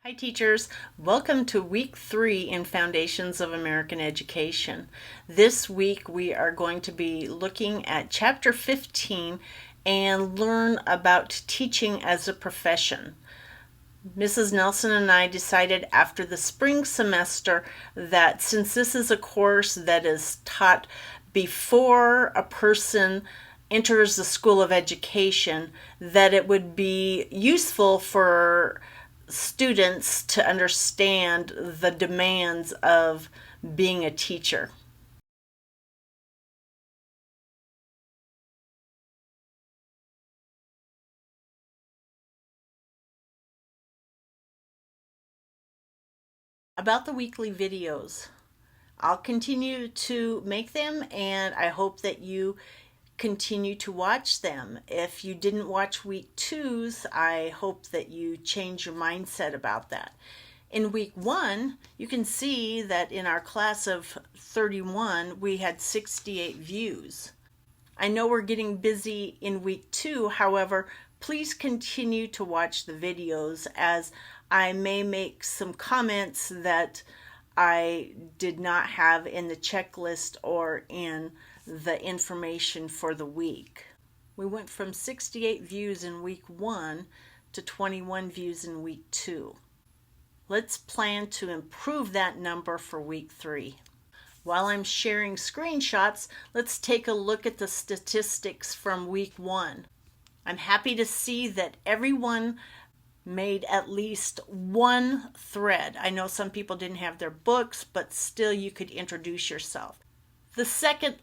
Hi teachers, welcome to week 3 in Foundations of American Education. This week we are going to be looking at chapter 15 and learn about teaching as a profession. Mrs. Nelson and I decided after the spring semester that since this is a course that is taught before a person enters the School of Education, that it would be useful for students to understand the demands of being a teacher. About the weekly videos, I'll continue to make them and I hope that you continue to watch them. If you didn't watch week 2's, I hope that you change your mindset about that. In week 1, you can see that in our class of 31, we had 68 views. I know we're getting busy in week 2, however, please continue to watch the videos as I may make some comments that I did not have in the checklist or in the information for the week. We went from 68 views in week 1 to 21 views in week 2. Let's plan to improve that number for week 3. While I'm sharing screenshots, let's take a look at the statistics from week 1. I'm happy to see that everyone made at least one thread. I know some people didn't have their books, but still you could introduce yourself. The second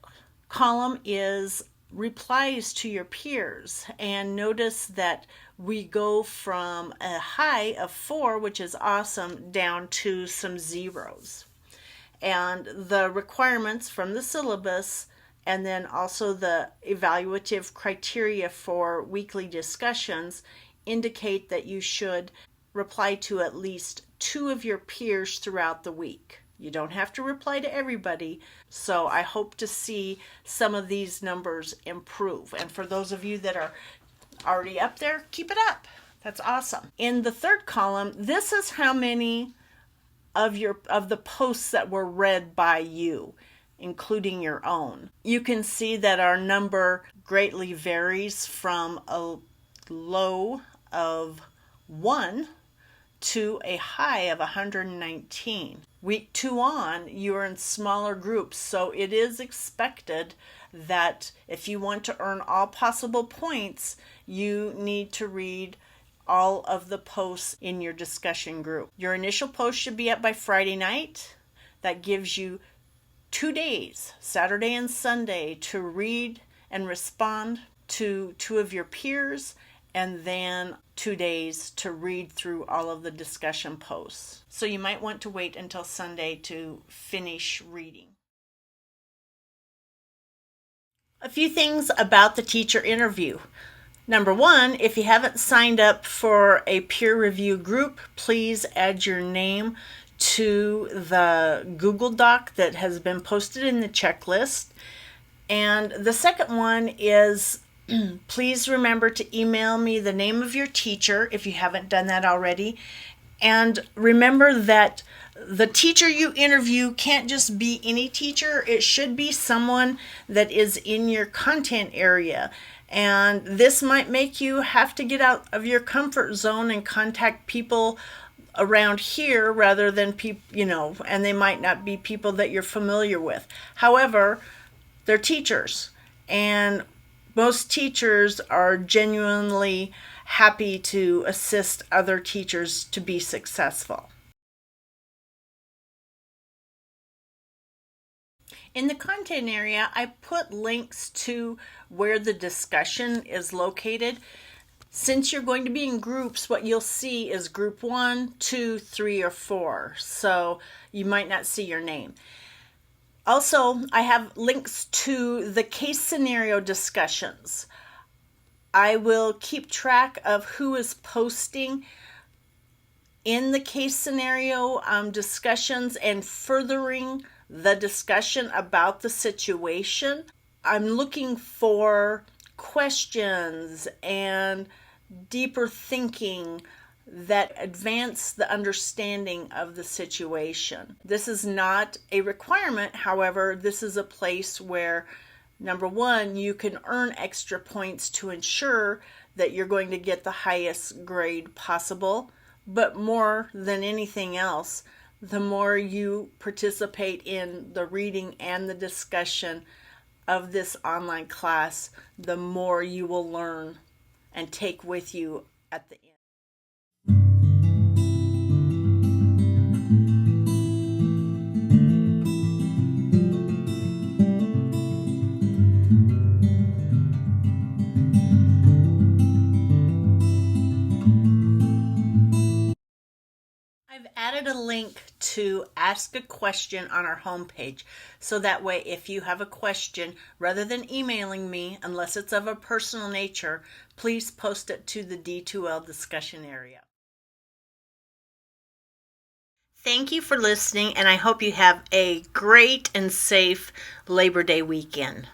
column is replies to your peers, and notice that we go from a high of 4, which is awesome, down to some zeros. And the requirements from the syllabus and then also the evaluative criteria for weekly discussions indicate that you should reply to at least 2 of your peers throughout the week. You don't have to reply to everybody, so I hope to see some of these numbers improve. And for those of you that are already up there, keep it up. That's awesome. In the third column, this is how many of the posts that were read by you, including your own. You can see that our number greatly varies from a low of 1 to a high of 119. Week 2 on, you're in smaller groups, so it is expected that if you want to earn all possible points, you need to read all of the posts in your discussion group. Your initial post should be up by Friday night. That gives you 2 days, Saturday and Sunday, to read and respond to 2 of your peers, and then 2 days to read through all of the discussion posts. So you might want to wait until Sunday to finish reading. A few things about the teacher interview. Number 1, if you haven't signed up for a peer review group, please add your name to the Google Doc that has been posted in the checklist. And the second one is please remember to email me the name of your teacher if you haven't done that already. And remember that the teacher you interview can't just be any teacher. It should be someone that is in your content area. And this might make you have to get out of your comfort zone and contact people around here rather than people, and they might not be people that you're familiar with. However, they're teachers, and most teachers are genuinely happy to assist other teachers to be successful. In the content area, I put links to where the discussion is located. Since you're going to be in groups, what you'll see is group 1, 2, 3, or 4. So you might not see your name. Also, I have links to the case scenario discussions. I will keep track of who is posting in the case scenario discussions and furthering the discussion about the situation. I'm looking for questions and deeper thinking that advance the understanding of the situation. This is not a requirement, however, this is a place where, number one, you can earn extra points to ensure that you're going to get the highest grade possible, but more than anything else, the more you participate in the reading and the discussion of this online class, the more you will learn and take with you at the end. I've added a link to ask a question on our homepage, so that way if you have a question, rather than emailing me, unless it's of a personal nature, please post it to the D2L discussion area. Thank you for listening, and I hope you have a great and safe Labor Day weekend.